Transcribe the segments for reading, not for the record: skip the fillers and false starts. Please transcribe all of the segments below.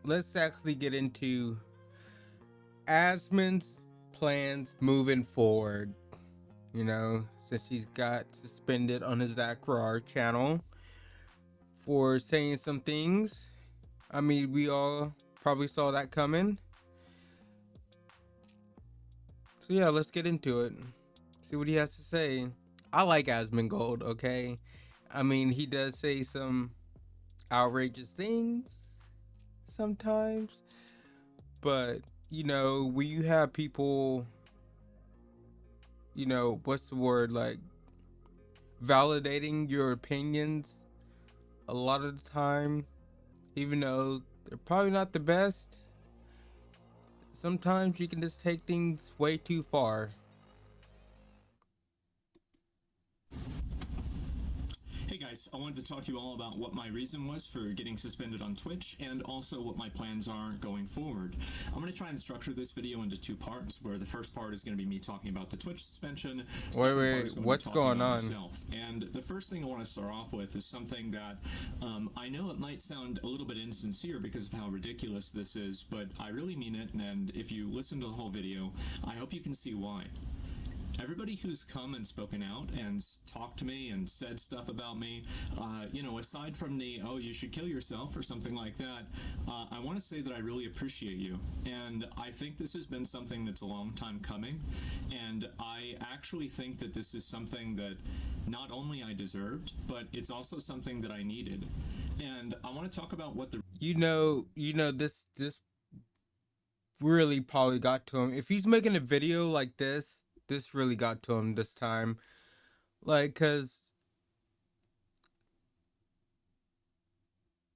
let's actually get into Asmon's plans moving forward. Since he's got suspended on his Zach channel for saying some things. I mean, we all probably saw that coming. So yeah, let's get into it. See what he has to say. I like Asmongold, okay? I mean, he does say some outrageous things sometimes, but when you have people, what's the word, like validating your opinions a lot of the time, even though they're probably not the best, sometimes you can just take things way too far. Hey guys, I wanted to talk to you all about what my reason was for getting suspended on Twitch and also what my plans are going forward. I'm going to try and structure this video into two parts, where the first part is going to be me talking about the Twitch suspension, the second part is going to be What's talking going about on? myself. And the first thing I want to start off with is something that I know it might sound a little bit insincere because of how ridiculous this is, but I really mean it, and if you listen to the whole video, I hope you can see why. Everybody who's come and spoken out and talked to me and said stuff about me, aside from the, oh, you should kill yourself or something like that, I want to say that I really appreciate you. And I think this has been something that's a long time coming. And I actually think that this is something that not only I deserved, but it's also something that I needed. And I want to talk about what the This really probably got to him. If he's making a video like this really got to him this time. Like, cause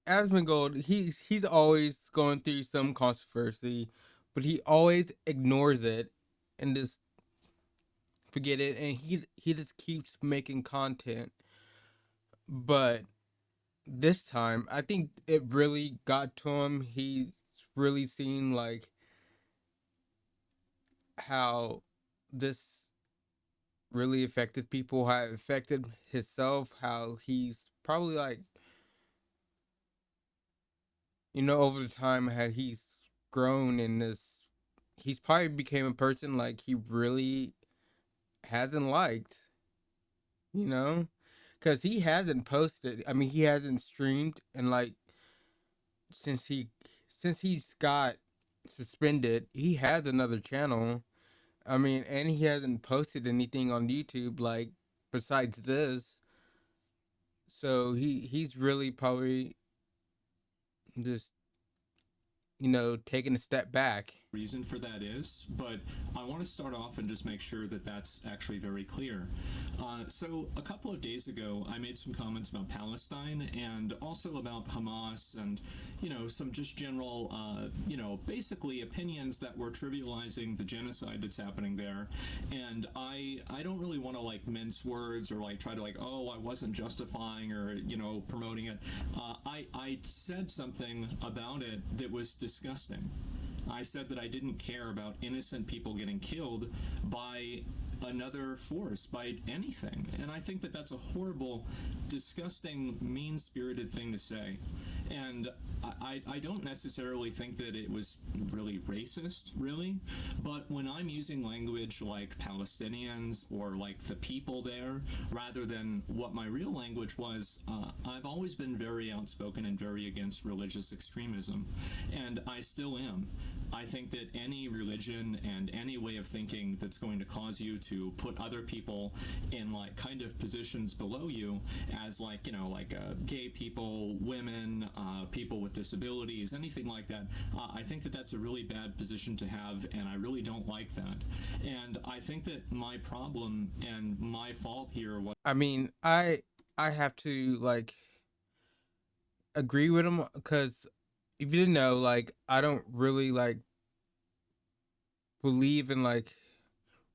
Asmongold, he's always going through some controversy, but he always ignores it and just forget it, and he just keeps making content. But this time, I think it really got to him. He's really seen like how this really affected people, how it affected himself, how he's probably like, over the time how he's grown in this, he's probably became a person like he really hasn't liked, you know? Because he hasn't posted, I mean, he hasn't streamed, and like, since he, since he's got suspended, he has another channel. I mean, and he hasn't posted anything on YouTube, like, besides this. So he's really probably just taking a step back. reason for that is, but I want to start off and just make sure that that's actually very clear. So a couple of days ago, I made some comments about Palestine and also about Hamas and, some just general, basically opinions that were trivializing the genocide that's happening there. And I don't really want to like mince words or like try to like, oh, I wasn't justifying or, promoting it. I said something about it that was disgusting. I said that I didn't care about innocent people getting killed by another force, by anything. And I think that that's a horrible, disgusting, mean-spirited thing to say. And I don't necessarily think that it was really racist, really. But when I'm using language like Palestinians or like the people there, rather than what my real language was, I've always been very outspoken and very against religious extremism. And I still am. I think that any religion and any way of thinking that's going to cause you to put other people in like kind of positions below you as like, gay people, women, people with disabilities, anything like that, I think that that's a really bad position to have, and I really don't like that. And I think that my problem and my fault here was, I mean, I have to like agree with him, because if you didn't know, like, I don't really like believe in like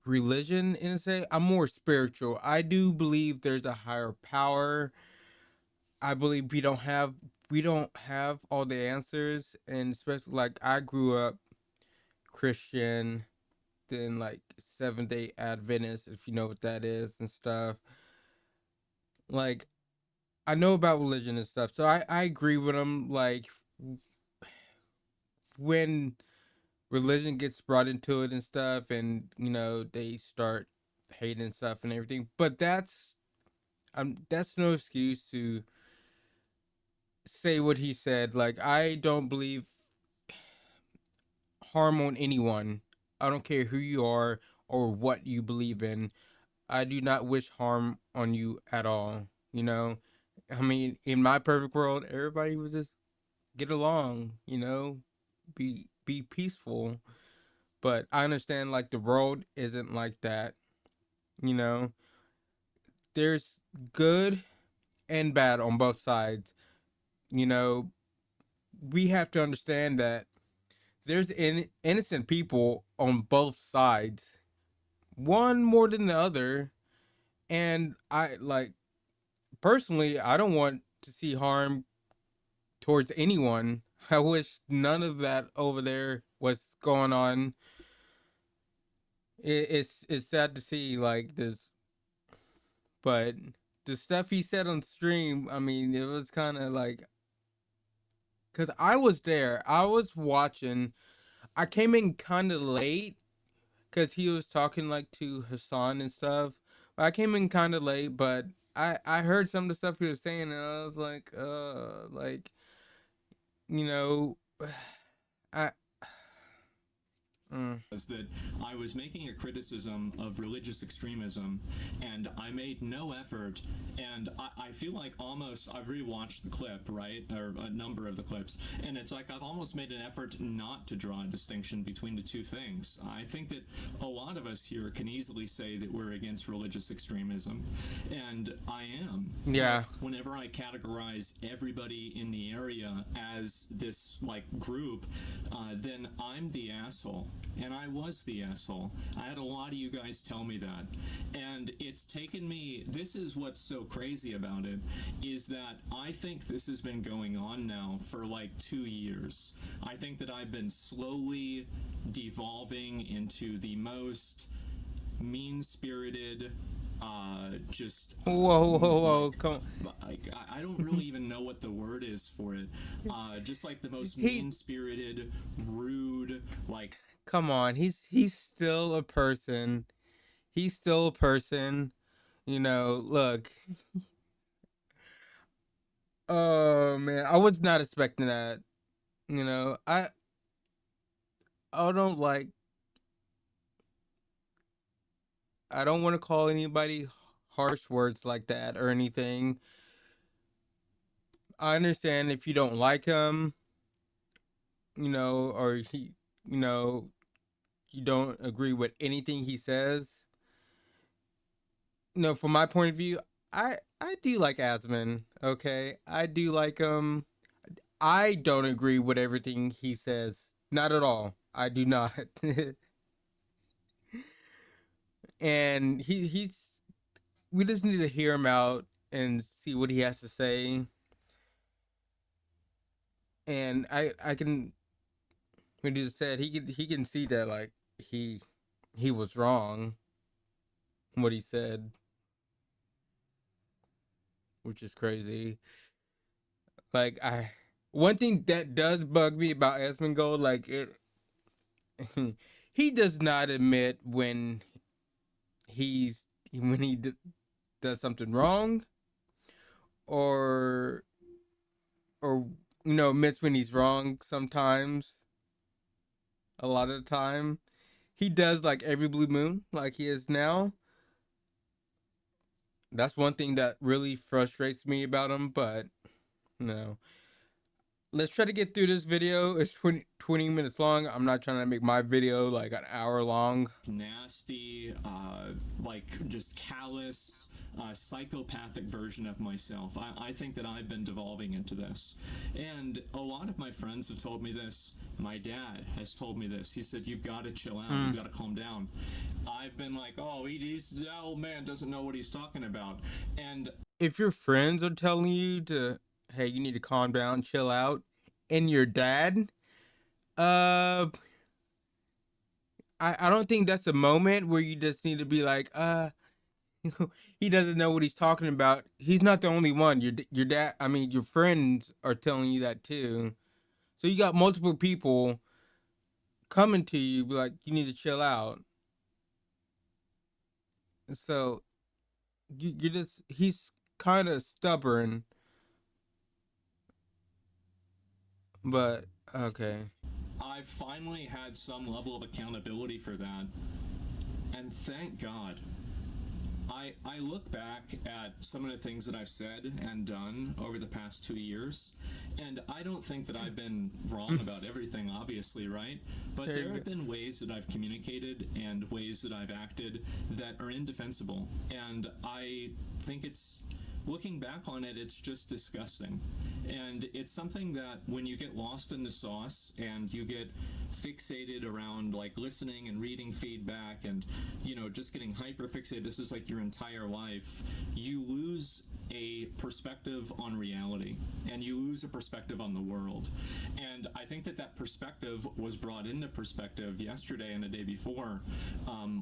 religion in a say. I'm more spiritual. I do believe there's a higher power. I believe we don't have all the answers, and especially like I grew up Christian, then like Seventh Day Adventist, if you know what that is and stuff. Like, I know about religion and stuff, so I agree with them. Like, when religion gets brought into it and stuff, and they start hating stuff and everything. But that's no excuse to say what he said. Like, I don't believe harm on anyone. I don't care who you are or what you believe in. I do not wish harm on you at all. You know, I mean, in my perfect world, everybody would just get along. Be peaceful. But I understand, like, the world isn't like that. You know, there's good and bad on both sides. You know, we have to understand that there's innocent people on both sides, one more than the other. And I, like, personally, I don't want to see harm towards anyone. I wish none of that over there was going on. It's sad to see, like, this, but the stuff he said on stream, I mean, it was kind of like, because I was there, I was watching. I came in kind of late because he was talking, like, to Hassan and stuff. I came in kind of late, but I heard some of the stuff he was saying, and I was like, you know, I mm. was that I was making a criticism of religious extremism, and I made no effort. And I feel like almost I've rewatched the clip, right, or a number of the clips, and it's like I've almost made an effort not to draw a distinction between the two things. I think that a lot of us here can easily say that we're against religious extremism, and I am. Yeah. But whenever I categorize everybody in the area as this like group, then I'm the asshole. And I was the asshole. I had a lot of you guys tell me that. And it's taken me, this is what's so crazy about it, is that I think this has been going on now for like 2 years. I think that I've been slowly devolving into the most mean-spirited, Whoa, come on. like I don't really even know what the word is for it. Just like the most He mean-spirited, rude, like Come on. He's still a person. He's still a person. Look. Oh man, I was not expecting that. You know, I I don't like I don't want to call anybody harsh words like that or anything. I understand if you don't like him, or you know, you don't agree with anything he says. From my point of view, I do like Asmon. Okay, I do like him. I don't agree with everything he says. Not at all. I do not. And he's we just need to hear him out and see what he has to say. And I can when he just said he can see that, like, he was wrong what he said, which is crazy. Like, I one thing that does bug me about Asmongold, like, he does not admit when he does something wrong, or or admits when he's wrong. Sometimes, a lot of the time, he does, like, every blue moon, like he is now. That's one thing that really frustrates me about him. But no, let's try to get through this video. It's 20 minutes long. I'm not trying to make my video like an hour long. nasty, like just callous, psychopathic version of myself. I think that I've been devolving into this. And a lot of my friends have told me this. My dad has told me this. He said, you've got to chill out. You've got to calm down. I've been like, oh, that old man doesn't know what he's talking about. And If your friends are telling you to, hey, you need to calm down, chill out, and your dad, uh, I don't think that's a moment where you just need to be like, he doesn't know what he's talking about. He's not the only one. Your dad, I mean, your friends are telling you that too. So you got multiple people coming to you, be like, you need to chill out. And so you just he's kind of stubborn, but okay. I've finally had some level of accountability for that, and thank God. I look back at some of the things that I've said and done over the past 2 years, and I don't think that I've been wrong about everything, obviously, right? But There there you have go. been ways that I've communicated and ways that I've acted that are indefensible. And I think it's, looking back on it, it's just disgusting. And it's something that when you get lost in the sauce and you get fixated around like listening and reading feedback and, you know, just getting hyper fixated, this is like your entire life, you lose a perspective on reality and you lose a perspective on the world. And I think that that perspective was brought into perspective yesterday and the day before,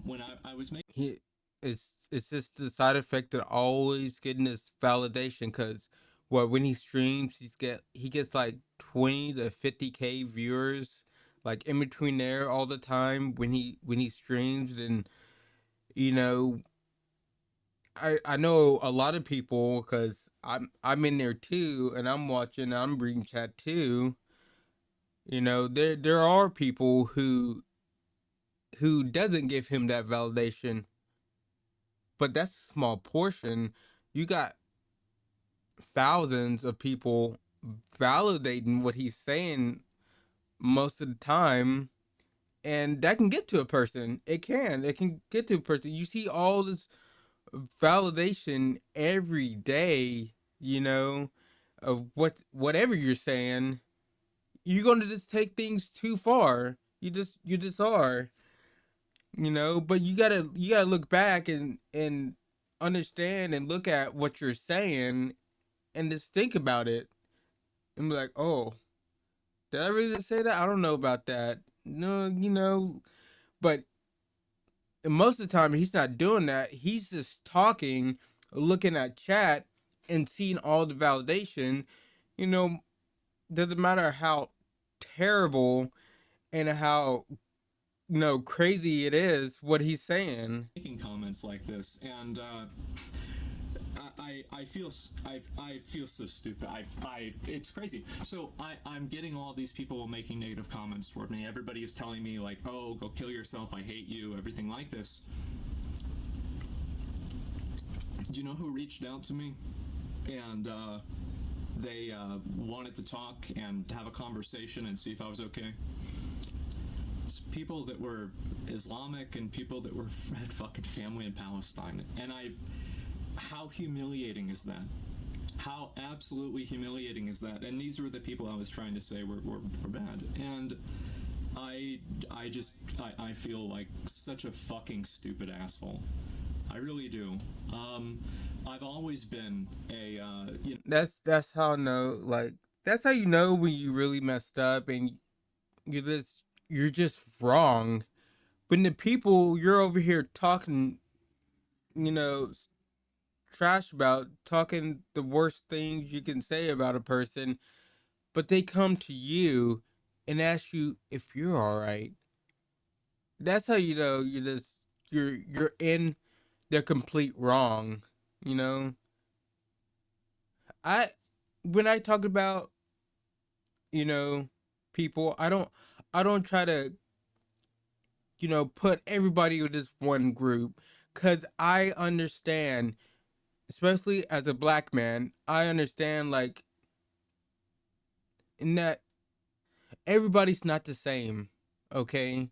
when I was making. He it's just the side effect of always getting this validation because what when he streams he gets like 20 to 50K viewers like in between there all the time when he streams. And you know, I know a lot of people because I'm in there too, and I'm watching, I'm reading chat too. You know, there are people who doesn't give him that validation, but that's a small portion. You got thousands of people validating what he's saying most of the time, and that can get to a person. It can get to a person. You see all this validation every day, you know, of whatever you're saying. You're going to just take things too far. You just are, you know. But you gotta look back and understand and look at what you're saying and just think about it and be like, oh, did I really say that? I don't know about that. No, you know, but most of the time he's not doing that. He's just talking, looking at chat, and seeing all the validation. You know, doesn't matter how terrible and how crazy it is what he's saying. Making comments like this, and I feel I feel so stupid. It's crazy. So I'm getting all these people making negative comments toward me. Everybody is telling me like, "Oh, go kill yourself. I hate you." Everything like this. Do you know who reached out to me? And they wanted to talk and have a conversation and see if I was okay. It's people that were Islamic and people that had fucking family in Palestine. And how humiliating is that? How absolutely humiliating is that? And these were the people I was trying to say were bad. And I feel like such a fucking stupid asshole. I really do. I've always been a That's how I know. Like that's how you know when you really messed up and you're just wrong. When the people you're over here talking, you know, trash about, talking the worst things you can say about a person, but they come to you and ask you if you're all right. That's how you know you're in the complete wrong. You know, I when I talk about you know people, I don't try to put everybody with this one group because I understand, especially as a black man, I understand like in that everybody's not the same. Okay,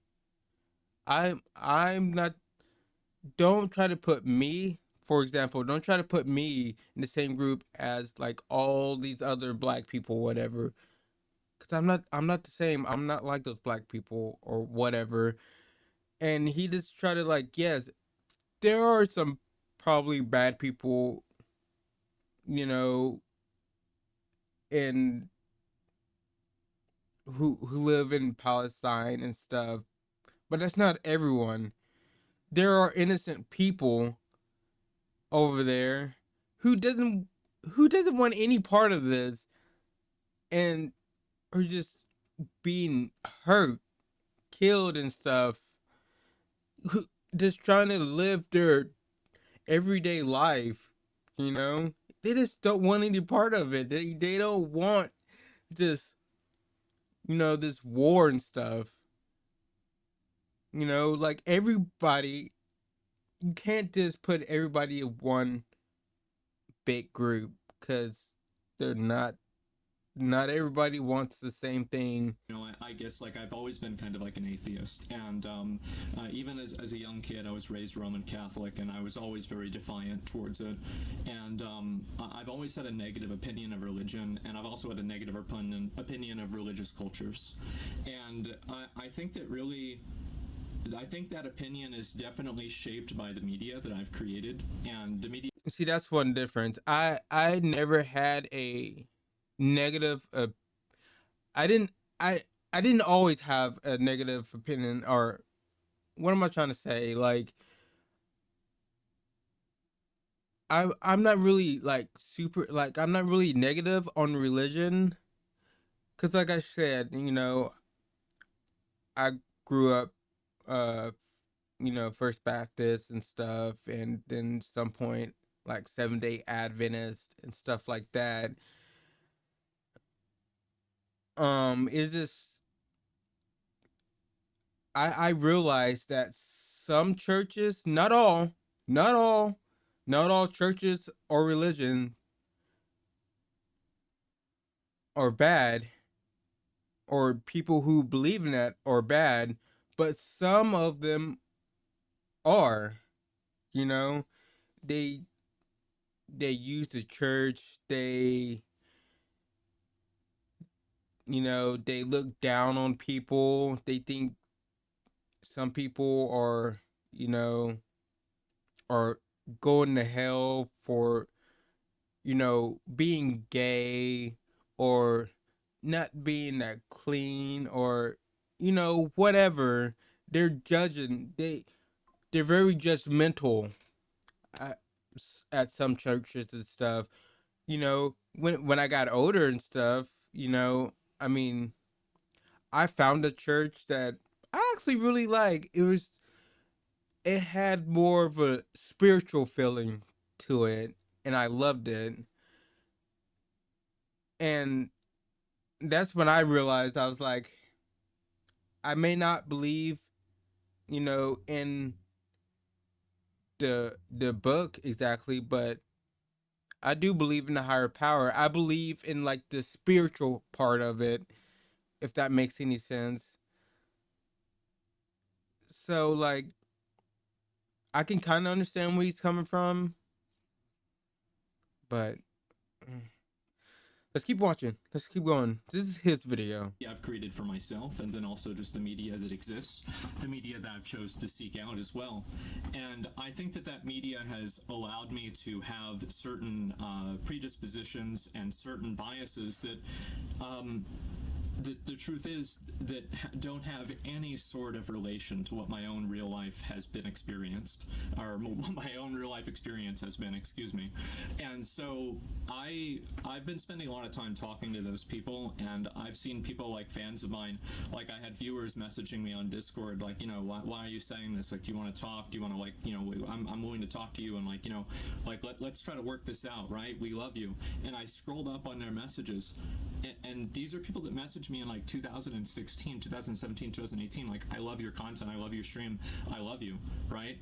I'm not. Don't try to put me, for example, don't try to put me in the same group as like all these other black people, whatever. Cause I'm not the same. I'm not like those black people or whatever. And he just try to like, yes, there are some probably bad people, you know, in who live in Palestine and stuff, but that's not everyone. There are innocent people over there who doesn't who doesn't want any part of this and are just being hurt, killed and stuff, just trying to live their everyday life, you know? They just don't want any part of it. They don't want just, this war and stuff. Like everybody, you can't just put everybody in one big group because they're not everybody wants the same thing. I guess like I've always been kind of like an atheist, and even as a young kid, I was raised Roman Catholic, and I was always very defiant towards it. And I've always had a negative opinion of religion, and I've also had a negative opinion of religious cultures. And I think that really. I think that opinion is definitely shaped by the media that I've created, and the media. See, that's one difference. I never had a negative I didn't I didn't always have a negative opinion, or what am I trying to say? Like I'm not really like super, like I'm not really negative on religion, cuz like I said, I grew up uh First Baptist and stuff, and then some point like 7-day Adventist and stuff like that. Is this I realized that some churches, not all, not all churches or religion are bad, or people who believe in that are bad, but some of them are, you know, they they use the church, they look down on people. They think some people you know, are going to hell for being gay, or not being that clean, or whatever. They're judging. They're very judgmental at, at some churches and stuff. When I got older and stuff, I mean, I found a church that I actually really like. It had more of a spiritual feeling to it, and I loved it. And that's when I realized, I was like, I may not believe, in the book exactly, but I do believe in the higher power. I believe in like the spiritual part of it, if that makes any sense. So like I can kind of understand where he's coming from, but mm, let's keep watching. Let's keep going. This is his video. I've created for myself, and then also just the media that exists, the media that I've chose to seek out as well. And I think that that media has allowed me to have certain predispositions and certain biases that the truth is that don't have any sort of relation to what my own real life has been experienced, or what my own real life experience has been, excuse me. And so I've been spending a lot of time talking to those people, and I've seen people like fans of mine, like I had viewers messaging me on Discord, like, why are you saying this? Like, do you want to talk? Do you want to, like, I'm willing to talk to you, and like, like let's try to work this out, right? We love you. And I scrolled up on their messages, and these are people that messaged me in like 2016, 2017, 2018, like, I love your content, I love your stream, I love you, right?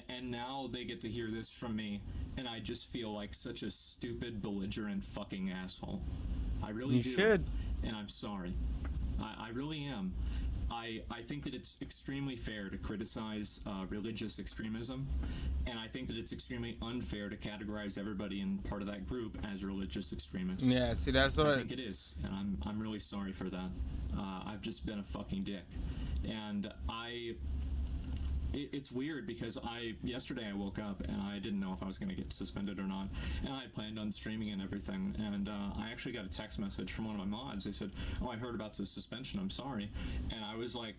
And now they get to hear this from me, and I just feel like such a stupid, belligerent fucking asshole. I really You do. should. And I'm sorry. I really am. I think that it's extremely fair to criticize religious extremism, and I think that it's extremely unfair to categorize everybody in part of that group as religious extremists. Yeah, see, that's what I think it is, and I'm really sorry for that. I've just been a fucking dick, and it's weird because yesterday I woke up and I didn't know if I was going to get suspended or not, and I had planned on streaming and everything, and I actually got a text message from one of my mods. They said, "Oh, I heard about the suspension, I'm sorry." And I was like,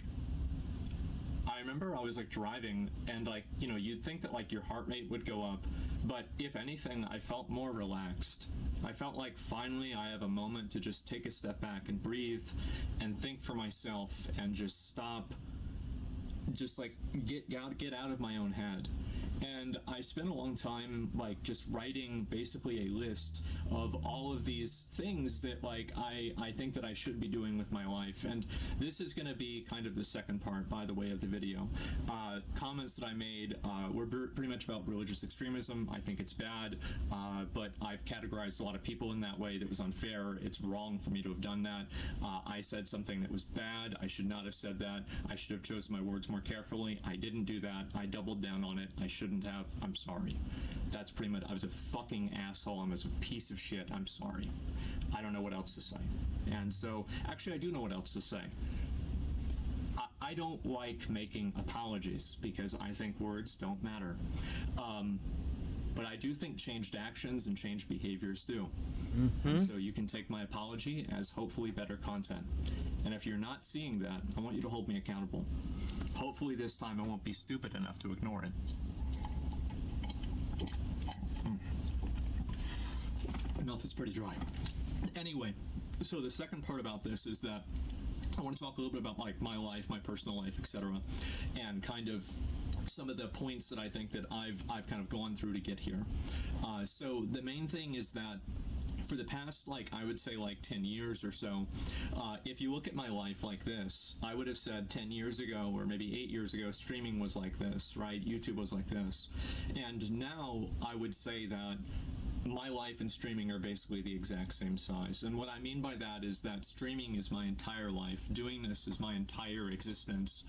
I remember I was like driving, and like, you'd think that like your heart rate would go up, but if anything, I felt more relaxed. I felt like finally I have a moment to just take a step back and breathe and think for myself and just stop just like get out of my own head. And I spent a long time like just writing basically a list of all of these things that like I think that I should be doing with my life. And this is going to be kind of the second part, by the way, of the video. Comments that I made were pretty much about religious extremism. I think it's bad, but I've categorized a lot of people in that way. That was unfair. It's wrong for me to have done that. I said something that was bad. I should not have said that. I should have chosen my words more carefully. I didn't do that. I doubled down on it. I shouldn't have. I'm sorry. That's pretty much. I was a fucking asshole. I was a piece of shit. I'm sorry. I don't know what else to say. And so, actually, I do know what else to say. I don't like making apologies because I think words don't matter. But I do think changed actions and changed behaviors do. And Mm-hmm. so you can take my apology as hopefully better content. And if you're not seeing that, I want you to hold me accountable. Hopefully this time I won't be stupid enough to ignore it. My mouth is pretty dry. Anyway, so the second part about this is that I want to talk a little bit about like my life, my personal life, etc., and kind of some of the points that I think that I've kind of gone through to get here. So the main thing is that for the past, like, I would say like 10 years or so, if you look at my life like this, I would have said 10 years ago or maybe 8 years ago, streaming was like this, right? YouTube was like this. And now I would say that my life and streaming are basically the exact same size. And what I mean by that is that streaming is my entire life. Doing this is my entire existence.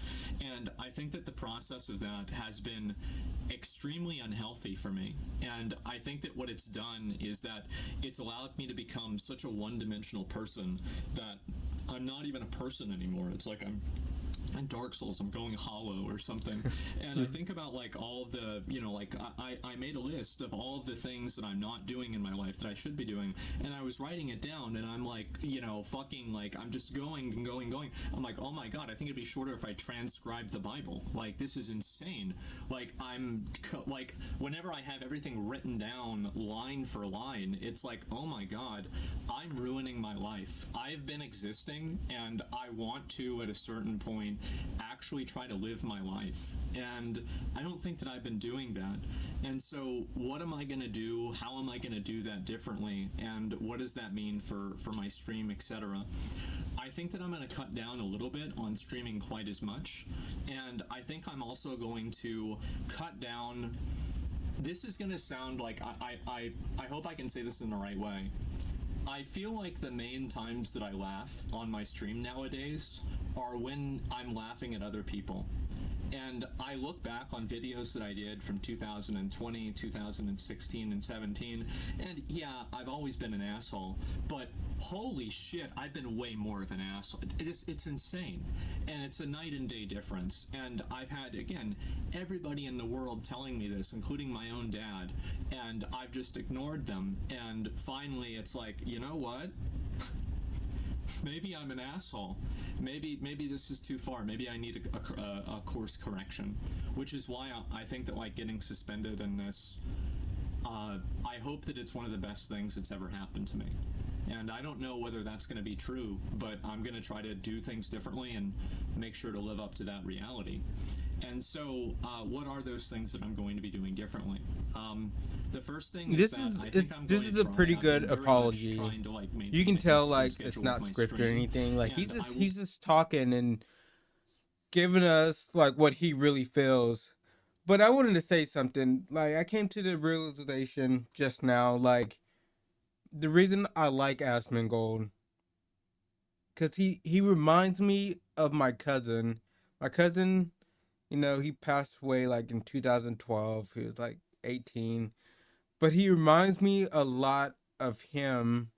And I think that the process of that has been extremely unhealthy for me. And I think that what it's done is that it's allowed me to become such a one-dimensional person that I'm not even a person anymore. It's like I'm in Dark Souls, I'm going hollow or something. And I think about like all of the, you know, like I made a list of all of the things that I'm not doing in my life that I should be doing. And I was writing it down and I'm like, you know, fucking like, I'm just going and going and going. I'm like, oh my God, I think it'd be shorter if I transcribed the Bible. Like, this is insane. Like, like, whenever I have everything written down line for line, it's like, oh my God, I'm ruining my life. I've been existing and I want to, at a certain point, actually try to live my life. And I don't think that I've been doing that. And so what am I going to do? How am I going to do that differently? And what does that mean for my stream, etc.? I think that I'm going to cut down a little bit on streaming quite as much. And I think I'm also going to cut down. This is going to sound like I hope I can say this in the right way. I feel like the main times that I laugh on my stream nowadays are when I'm laughing at other people. And I look back on videos that I did from 2020, 2016, and 17, and yeah, I've always been an asshole, but holy shit, I've been way more of an asshole. It's insane. And it's a night and day difference. And I've had, again, everybody in the world telling me this, including my own dad, and I've just ignored them. And finally, it's like, you know what? Maybe I'm an asshole. Maybe this is too far. Maybe I need a course correction, which is why I think that like getting suspended in this, I hope that it's one of the best things that's ever happened to me. And I don't know whether that's going to be true, but I'm going to try to do things differently and make sure to live up to that reality. And so, what are those things that I'm going to be doing differently? The first thing is that I think I'm this going is to a try. pretty I've good been very much apology. trying to like You can maintain a tell consistent like it's schedule with not my scripted or stream, anything. Like and I will. he's just talking and giving us like what he really feels. But I wanted to say something. Like I came to the realization just now. Like the reason I like Asmongold, because he reminds me of my cousin. My cousin, you know, he passed away like in 2012. He was like 18, but he reminds me a lot of him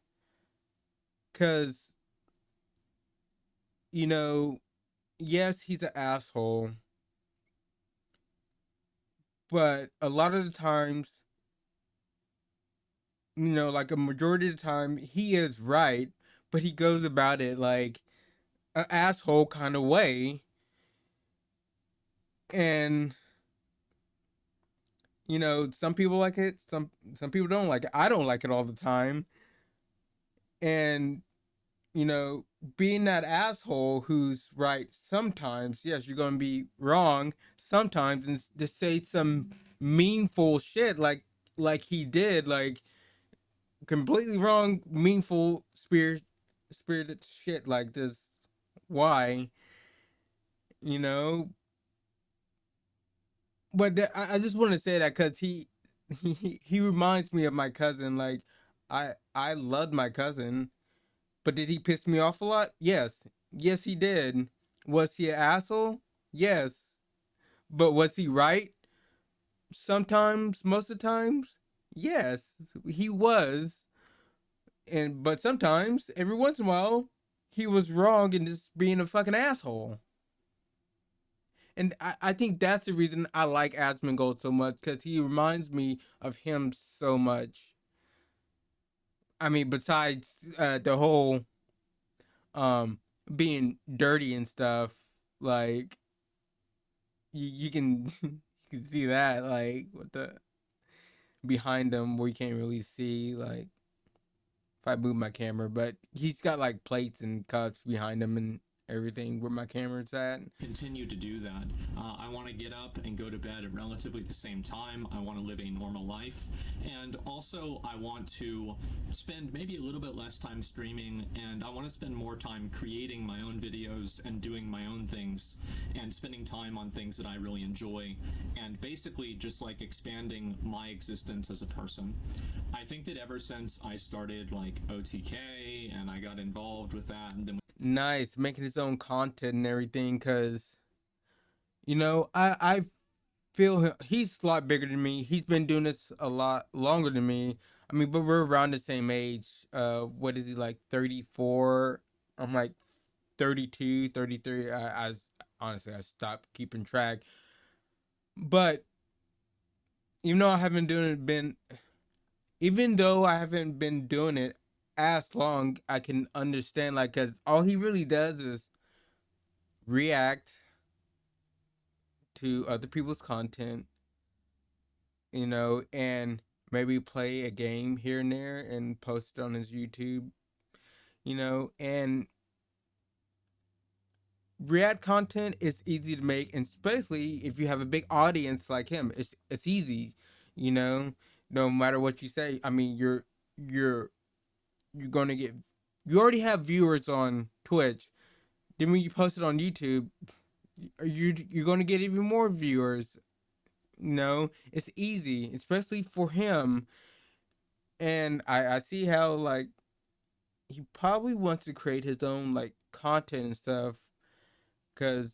because, you know, yes, he's an asshole, but a lot of the times, you know, like a majority of the time, he is right, but he goes about it like an asshole kind of way. And, you know, some people like it, some people don't like it. I don't like it all the time. And, you know, being that asshole who's right sometimes, yes, you're gonna be wrong sometimes, and just say some meaningful shit like he did, like completely wrong, meaningful spirited shit like this. Why, you know? But I just want to say that because he reminds me of my cousin. Like I loved my cousin, but did he piss me off a lot? Yes, yes he did. Was he an asshole? Yes, but was he right? Sometimes, most of the times, yes, he was. And but sometimes, every once in a while, he was wrong and just being a fucking asshole. And I think that's the reason I like Asmongold so much because he reminds me of him so much. I mean, besides the whole um being dirty and stuff, like you can you can see that like what the behind him where you can't really see like if I move my camera, but he's got like plates and cups behind him and everything where my camera's at. Continue to do that. I want to get up and go to bed at relatively the same time. I want to live a normal life. And also, I want to spend maybe a little bit less time streaming, and I want to spend more time creating my own videos and doing my own things and spending time on things that I really enjoy, and basically just like expanding my existence as a person. I think that ever since I started like OTK and I got involved with that, and then Nice, making his own content and everything, because I feel him. He's a lot bigger than me. He's been doing this a lot longer than me. I mean, but we're around the same age. What is he, like 34? I'm like 32, 33. I honestly I stopped keeping track. But even though I haven't doing it been even though I haven't been doing it as long, I can understand like cuz all he really does is react to other people's content, and maybe play a game here and there and post it on his YouTube, and React content is easy to make, and especially if you have a big audience like him, it's easy, you know, no matter what you say. I mean, you're you're gonna get you already have viewers on Twitch. Then when you post it on YouTube, you're gonna get even more viewers. It's easy, especially for him. And I see how like he probably wants to create his own like content and stuff because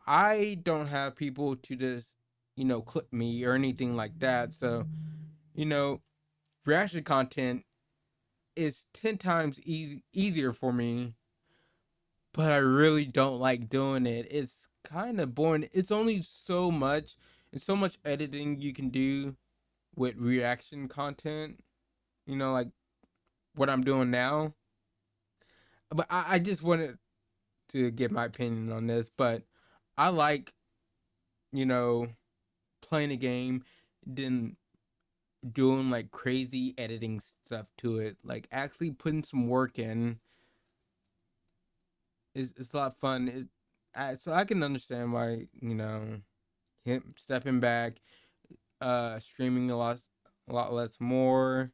I don't have people to just clip me or anything like that. So you know reaction content is 10 times easier for me, but I really don't like doing it. It's kind of boring. It's only so much and so much editing you can do with reaction content, like what I'm doing now. But I just wanted to give my opinion on this, but I like, you know, playing a game, then doing like crazy editing stuff to it, like actually putting some work in is it's a lot of fun. So I can understand why him stepping back, streaming a lot less more,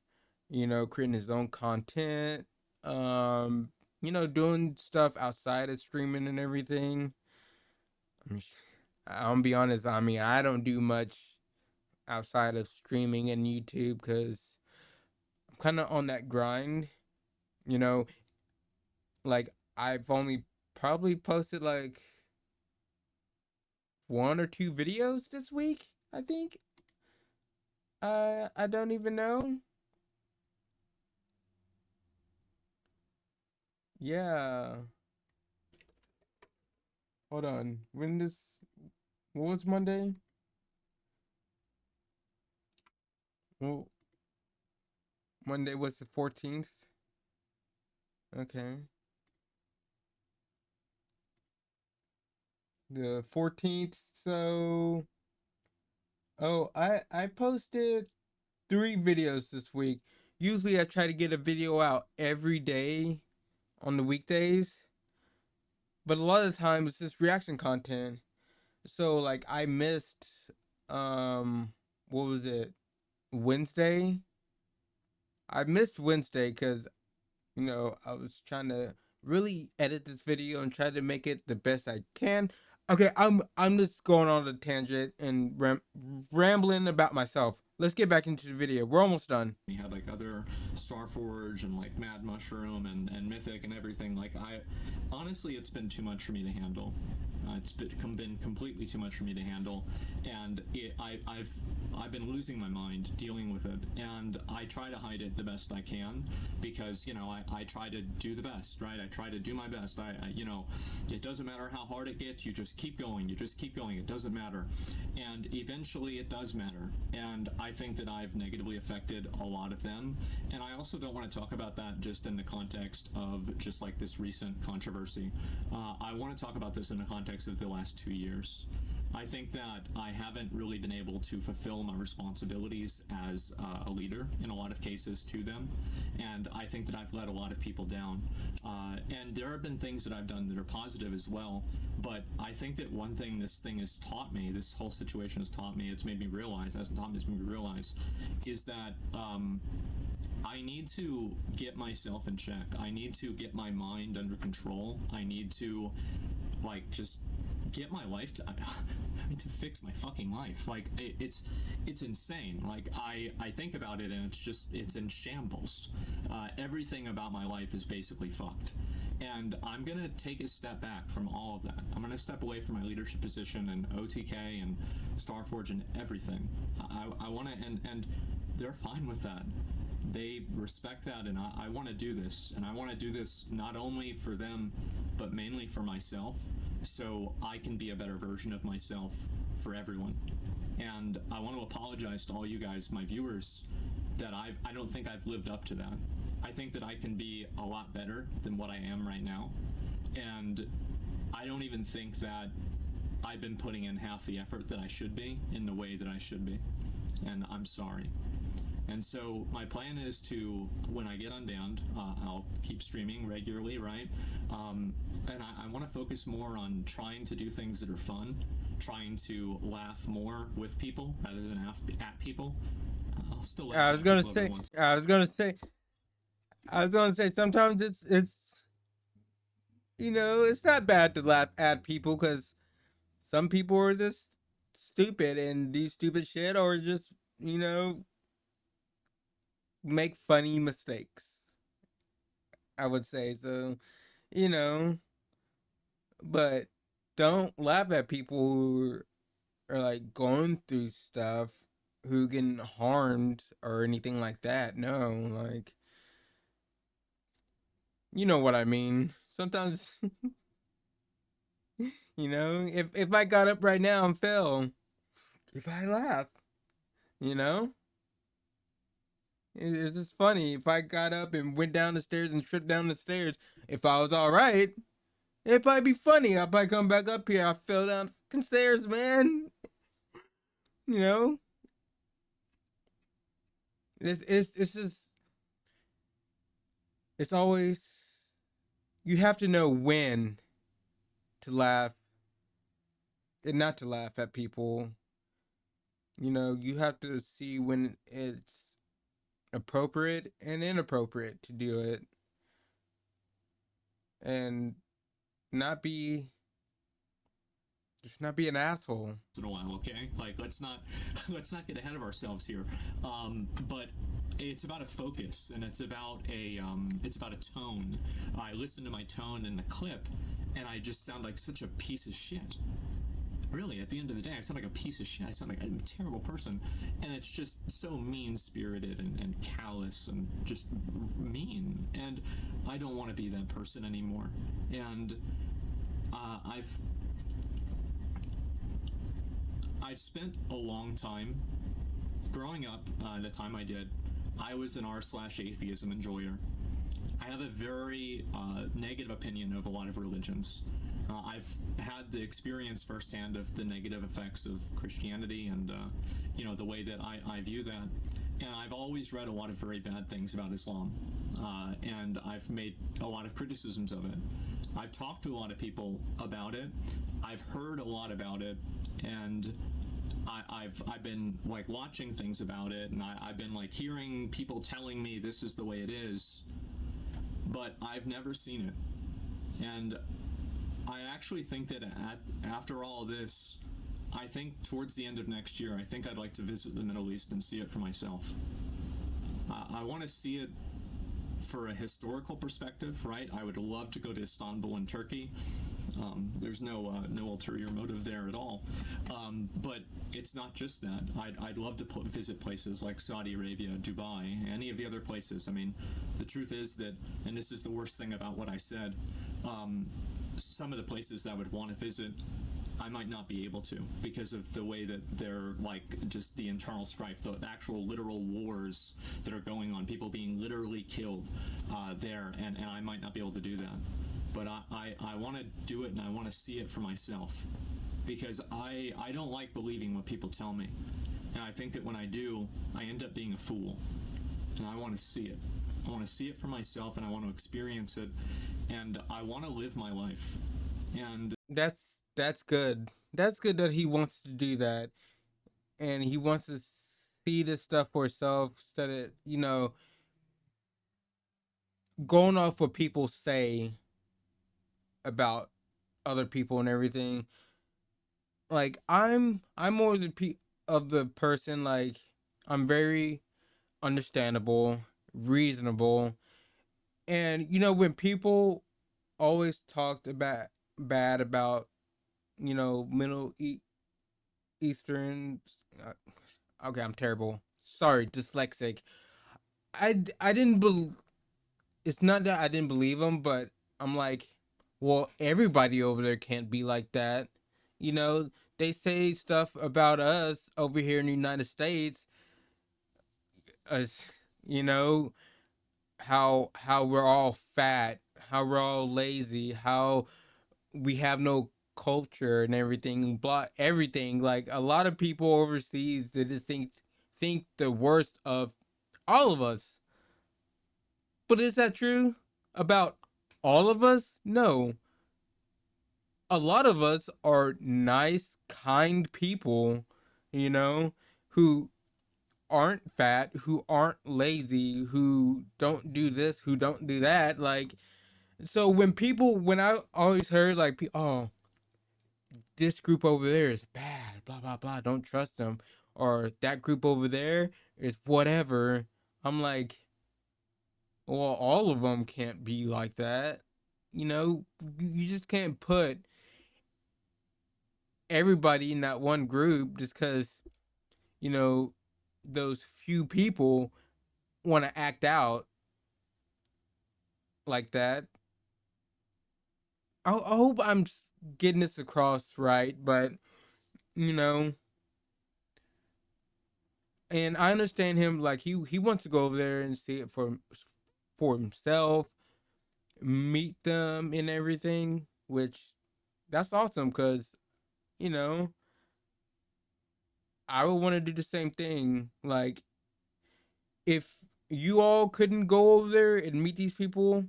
creating his own content, um, doing stuff outside of streaming and everything. I mean, I'll be honest. I mean, I don't do much outside of streaming and YouTube because I'm kind of on that grind. You know, like I've only probably posted like one or two videos this week. I think. I don't even know. Yeah. Hold on. What was Monday? Well, Monday was the 14th. Okay. The 14th. So, oh, I posted 3 videos this week. Usually I try to get a video out every day. on the weekdays, but a lot of the time it's just reaction content. So like I missed what was it? Wednesday. I missed Wednesday cuz I was trying to really edit this video and try to make it the best I can. Okay, I'm just going on a tangent and rambling about myself. Let's get back into the video. We're almost done. We had like other Starforge and like Mad Mushroom and Mythic and everything. Like I honestly, it's been too much for me to handle. It's been completely too much for me to handle, and I've been losing my mind dealing with it, and I try to hide it the best I can because I try to do the best, right? I try to do my best. I it doesn't matter how hard it gets. You just keep going. You just keep going. It doesn't matter, and eventually it does matter. And I think that I've negatively affected a lot of them, and I also don't want to talk about that just in the context of just like this recent controversy. I want to talk about this in the context of the last 2 years. I think that I haven't really been able to fulfill my responsibilities as a leader in a lot of cases to them, and I think that I've let a lot of people down. And there have been things that I've done that are positive as well, but I think that one thing this thing has taught me, this whole situation has taught me, it's made me realize, hasn't taught me, it's made me realize, is that I need to get myself in check. I need to get my mind under control. I need to like just get my life to I mean to fix my fucking life. Like it's insane. Like I think about it and it's in shambles. Everything about my life is basically fucked, and I'm gonna take a step back from all of that. I'm gonna step away from my leadership position and OTK and Starforge and everything. I want to, and they're fine with that. They respect that, and I want to do this, and I want to do this not only for them but mainly for myself, so I can be a better version of myself for everyone. And I want to apologize to all you guys, my viewers, that I don't think I've lived up to that. I think that I can be a lot better than what I am right now, and I don't even think that I've been putting in half the effort that I should be in the way that I should be, and I'm sorry. And so my plan is to, when I get unbanned, I'll keep streaming regularly, right? And I want to focus more on trying to do things that are fun, trying to laugh more with people rather than at people. I'll still laugh I was at gonna people every say, once. I was gonna say, I was gonna say. Sometimes it's it's not bad to laugh at people because some people are just stupid and do stupid shit or just make funny mistakes. I would say so, you know, but don't laugh at people who are like going through stuff, who getting harmed or anything like that. No, like you know what I mean. Sometimes, if I got up right now and fell, if I laugh, you know, it's just funny. If I got up and went down the stairs and tripped down the stairs, if I was all right, it'd probably be funny. I'd probably come back up here. I fell down the fucking stairs, man. You know, it's just it's always you have to know when to laugh and not to laugh at people. You have to see when it's appropriate and inappropriate to do it and not be just not be an asshole. In a while, okay? Like let's not get ahead of ourselves here. But it's about a focus, and it's about a tone. I listen to my tone in the clip, and I just sound like such a piece of shit. Really, at the end of the day, I sound like a piece of shit. I sound like a terrible person, and it's just so mean-spirited and callous and just mean. And I don't want to be that person anymore. And I've spent a long time growing up. The time I did, I was an r/atheism enjoyer. I have a very negative opinion of a lot of religions. I've had the experience firsthand of the negative effects of Christianity and the way that I view that. And I've always read a lot of very bad things about Islam, and I've made a lot of criticisms of it. I've talked to a lot of people about it. I've heard a lot about it, and I've been like watching things about it, and I've been like hearing people telling me this is the way it is, but I've never seen it. And I actually think that after all this, I think towards the end of next year, I think I'd like to visit the Middle East and see it for myself. I want to see it for a historical perspective, right? I would love to go to Istanbul in Turkey. There's no ulterior motive there at all. But it's not just that. I'd love to visit places like Saudi Arabia, Dubai, any of the other places. I mean, the truth is that, and this is the worst thing about what I said, some of the places that I would want to visit, I might not be able to because of the way that they're like just the internal strife, the actual literal wars that are going on, people being literally killed there, and I might not be able to do that. But I want to do it, and I want to see it for myself because I don't like believing what people tell me. And I think that when I do, I end up being a fool. And I want to see it. I want to see it for myself, and I want to experience it, and I want to live my life. And That's good. That's good that he wants to do that, and he wants to see this stuff for himself instead of, going off what people say about other people and everything. Like I'm more of the person, like, I'm very understandable, reasonable, and when people always talked about bad about Middle Eastern. Okay, I'm terrible. Sorry, dyslexic. I didn't believe. It's not that I didn't believe them, but I'm like, well, everybody over there can't be like that. You know, they say stuff about us over here in the United States, as you know, how we're all fat, how we're all lazy, how we have no culture and everything, blah, everything. Like, a lot of people overseas, they just think the worst of all of us. But is that true about all of us? No. A lot of us are nice, kind people, you know, who aren't fat, who aren't lazy, who don't do this, who don't do that. Like, so when I always heard, like, oh, this group over there is bad, blah, blah, blah, don't trust them, or that group over there is whatever, I'm like, well, all of them can't be like that. You just can't put everybody in that one group just because, you know, those few people want to act out like that. I hope I'm getting this across right, but, you know, and I understand him, like, he wants to go over there and see it for himself, meet them and everything, which that's awesome because, you know, I would want to do the same thing. Like, if you all couldn't go over there and meet these people,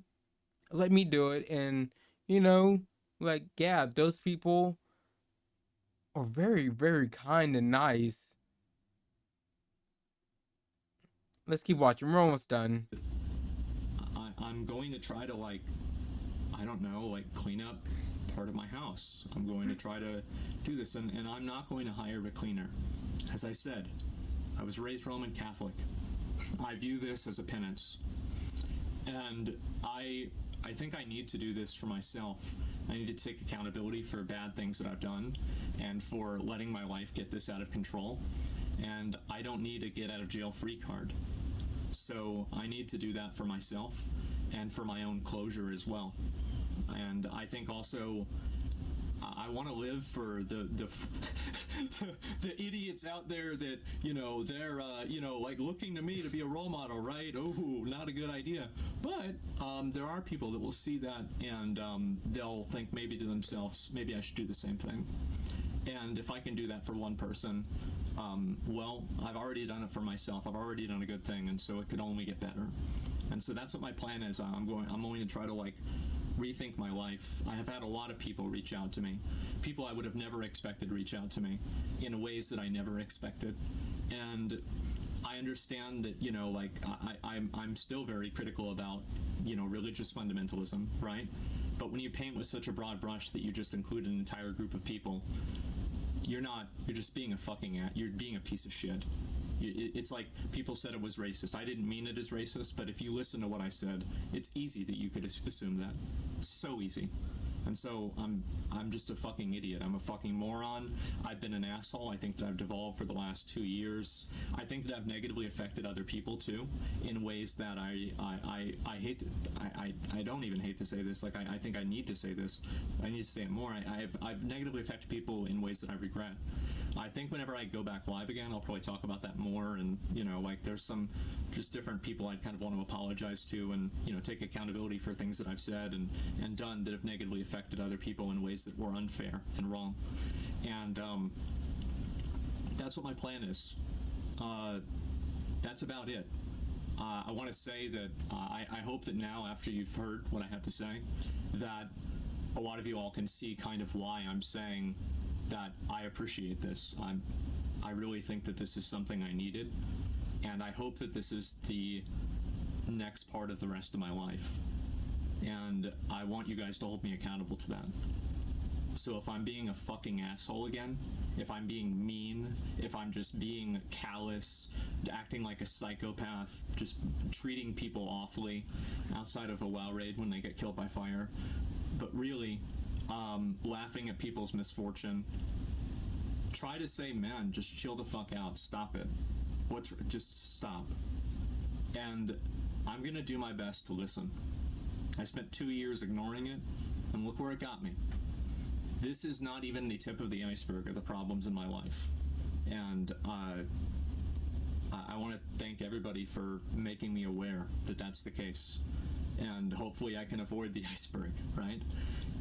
let me do it. And, you know, like, yeah, those people are very, very kind and nice. Let's keep watching. We're almost done. I'm going to try to, like, I don't know, like clean up part of my house. I'm going to try to do this, and I'm not going to hire a cleaner. As I said, I was raised Roman Catholic. I view this as a penance, and I think I need to do this for myself. I need to take accountability for bad things that I've done and for letting my life get this out of control. And I don't need a get out of jail free card. So I need to do that for myself and for my own closure as well. And I think also I want to live for the idiots out there that they're like looking to me to be a role model, right? Oh, not a good idea. But there are people that will see that and they'll think maybe to themselves, maybe I should do the same thing. And if I can do that for one person, well, I've already done it for myself. I've already done a good thing, and so it could only get better. And so that's what my plan is. I'm going to try to like rethink my life. I have had a lot of people reach out to me, people I would have never expected reach out to me in ways that I never expected. And I understand that like I'm still very critical about religious fundamentalism, right? But when you paint with such a broad brush that you just include an entire group of people, you're just being you're being a piece of shit. It's like people said it was racist. I didn't mean it as racist, but if you listen to what I said, it's easy that you could assume that. So easy. And so I'm just a fucking idiot. I'm a fucking moron. I've been an asshole. I think that I've devolved for the last 2 years. I think that I've negatively affected other people too, in ways that I hate. I don't even hate to say this. Like I think I need to say this. I need to say it more. I've negatively affected people in ways that I regret. I think whenever I go back live again, I'll probably talk about that more. And like there's some just different people I kind of want to apologize to, and take accountability for things that I've said and done that have negatively affected other people in ways that were unfair and wrong. And that's what my plan is. That's about it. I want to say that I hope that now, after you've heard what I have to say, that a lot of you all can see kind of why I'm saying that I appreciate this. I really think that this is something I needed, and I hope that this is the next part of the rest of my life. And I want you guys to hold me accountable to that. So if I'm being a fucking asshole again, if I'm being mean, if I'm just being callous, acting like a psychopath, just treating people awfully outside of a WoW raid when they get killed by fire, but really laughing at people's misfortune, try to say, man, just chill the fuck out, stop it. Just stop. And I'm gonna do my best to listen. I spent 2 years ignoring it, and look where it got me. This is not even the tip of the iceberg of the problems in my life. And I want to thank everybody for making me aware that that's the case. And hopefully I can avoid the iceberg, right?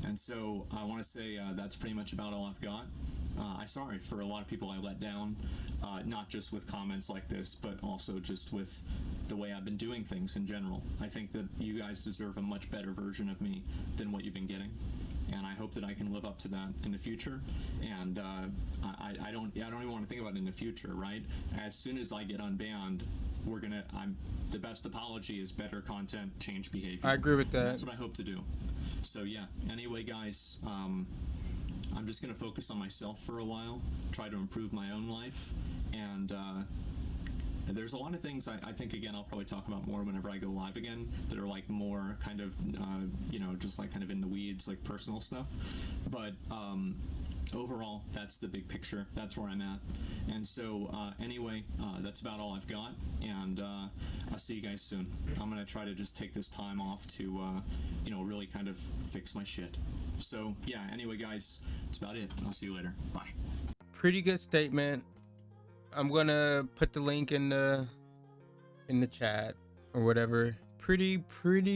And so I want to say that's pretty much about all I've got. I'm sorry for a lot of people I let down, not just with comments like this, but also just with the way I've been doing things in general. I think that you guys deserve a much better version of me than what you've been getting, and I hope that I can live up to that in the future. And I don't even want to think about it in the future, right? As soon as I get unbanned, the best apology is better content, change behavior. I agree with that. And that's what I hope to do. So yeah, anyway guys, I'm just going to focus on myself for a while, try to improve my own life, and there's a lot of things I think, again, I'll probably talk about more whenever I go live again, that are like more kind of, just like kind of in the weeds, like personal stuff. But overall, that's the big picture. That's where I'm at. And so anyway, that's about all I've got, and I'll see you guys soon. I'm going to try to just take this time off to, really kind of fix my shit. So yeah, anyway guys, that's about it. I'll see you later. Bye. Pretty good statement. I'm gonna put the link in the chat or whatever. Pretty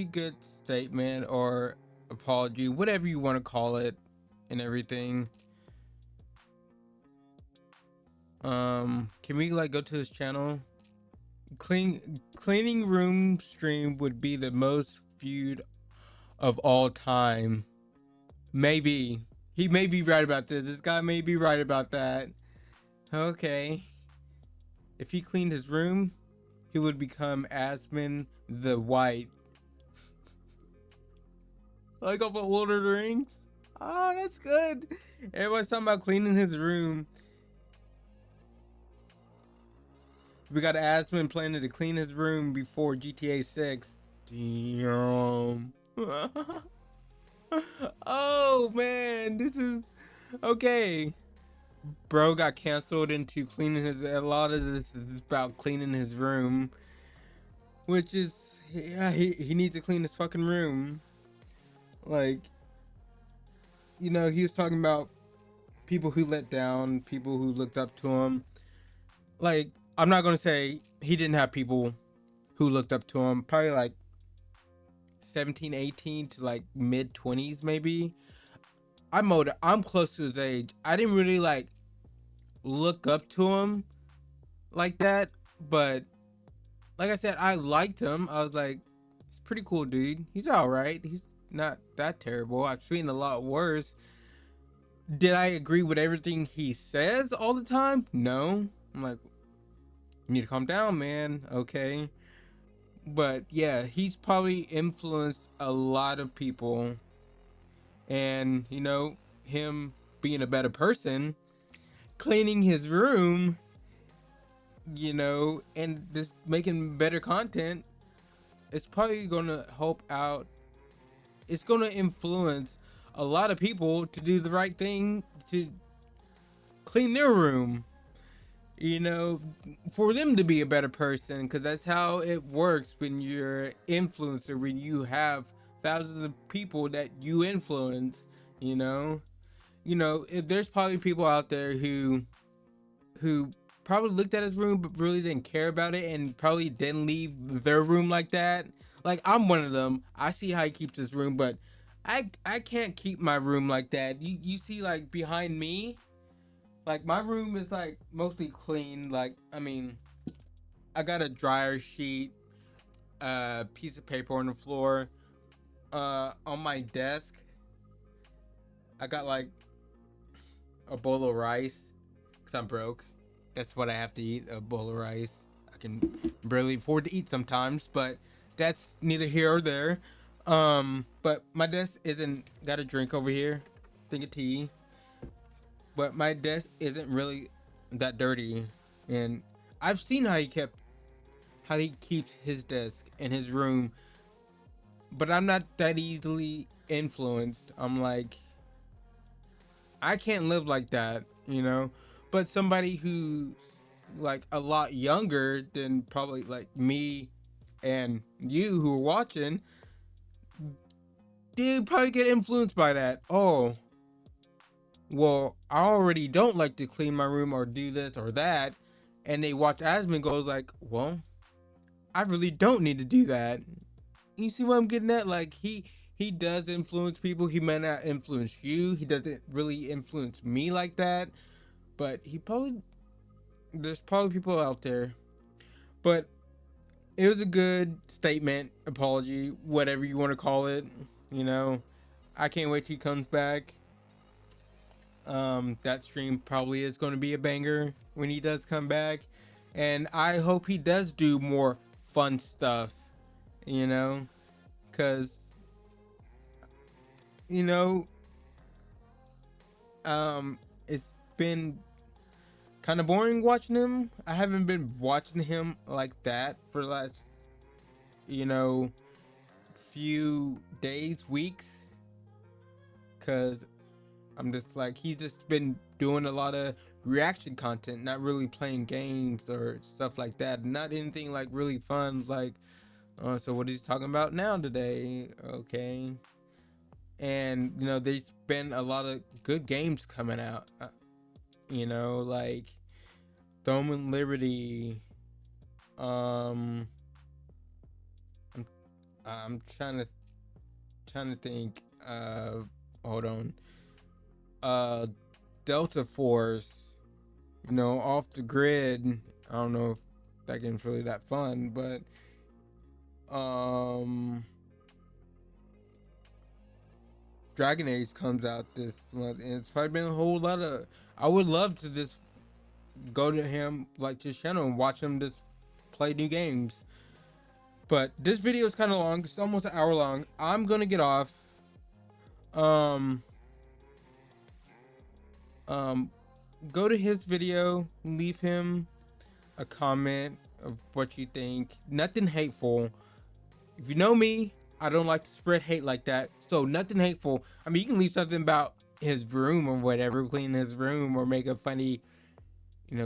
good statement or apology, whatever you want to call it, and everything. Can we like go to his channel? Cleaning room stream would be the most viewed of all time. Maybe he may be right about this. This guy may be right about that. Okay. If he cleaned his room, he would become Asmon the White. Like off of Lord of the Rings? Oh, that's good. Everybody's talking about cleaning his room. We got Asmon planning to clean his room before GTA 6. Damn. Oh, man. This is... Okay. Bro got canceled into cleaning his... A lot of this is about cleaning his room. Which is... Yeah, he needs to clean his fucking room. Like... he was talking about people who let down, people who looked up to him. Like, I'm not gonna say he didn't have people who looked up to him. Probably like 17, 18 to like mid 20s, maybe. I'm older. I'm close to his age. I didn't really like look up to him like that, but like I said, I liked him. I was like, he's a pretty cool dude. He's all right. He's not that terrible. I've seen a lot worse. Did I agree with everything he says all the time? No. I'm like, you need to calm down, man. Okay. But yeah, he's probably influenced a lot of people. And, him being a better person, cleaning his room, and just making better content, it's probably going to help out. It's going to influence a lot of people to do the right thing, to clean their room, you know, for them to be a better person, because that's how it works when you're an influencer, when you have thousands of people that you influence, you know. If there's probably people out there who probably looked at his room but really didn't care about it and probably didn't leave their room like that. Like, I'm one of them. I see how he keeps his room, but I can't keep my room like that. You see, like, behind me, like, my room is like mostly clean. Like, I mean, I got a dryer sheet, a piece of paper on the floor. On my desk, I got like a bowl of rice because I'm broke. That's what I have to eat, a bowl of rice. I can barely afford to eat sometimes, but that's neither here or there. But my desk isn't got a drink over here, think of tea. But my desk isn't really that dirty, and I've seen how he keeps his desk in his room, but I'm not that easily influenced. I'm like, I can't live like that. But somebody who's like a lot younger than probably like me and you who are watching, they probably get influenced by that. Oh, well, I already don't like to clean my room or do this or that. And they watch Asmongold like, well, I really don't need to do that. You see what I'm getting at? Like, he does influence people. He may not influence you. He doesn't really influence me like that. But there's probably people out there. But it was a good statement, apology, whatever you want to call it. You know, I can't wait till he comes back. That stream probably is going to be a banger when he does come back. And I hope he does do more fun stuff, you know, because, you know, it's been kind of boring watching him. I haven't been watching him like that for the last, you know, few days, weeks, because I'm just like, he's just been doing a lot of reaction content, not really playing games or stuff like that. Not anything like really fun, like, so what he's talking about now today, okay? And, there's been a lot of good games coming out, like Thrown Liberty. I'm, I'm trying to think. Hold on. uh Delta Force, off the grid. I don't know if that game's really that fun, but um Dragon Age comes out this month, and it's probably been a whole lot of. I would love to just go to him, like, to his channel, and watch him just play new games. But this video is kind of long. It's almost an hour long. I'm gonna get off. Um, um, Go to his video, leave him a comment of what you think. Nothing hateful. If you know me, I don't like to spread hate like that. So nothing hateful. I mean, you can leave something about his room or whatever, clean his room, or make a funny,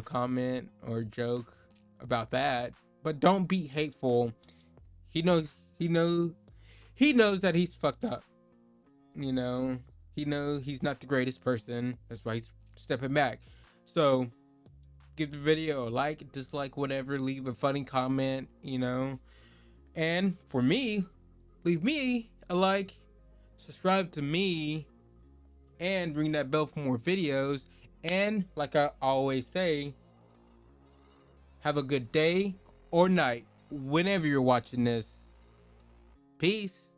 comment or joke about that. But don't be hateful. He knows he knows he knows that he's fucked up. You know. He knows he's not the greatest person. That's why he's stepping back. So give the video a like, dislike, whatever. Leave a funny comment, you know. And for me, leave me a like, subscribe to me, and ring that bell for more videos. And like I always say, have a good day or night whenever you're watching this. Peace.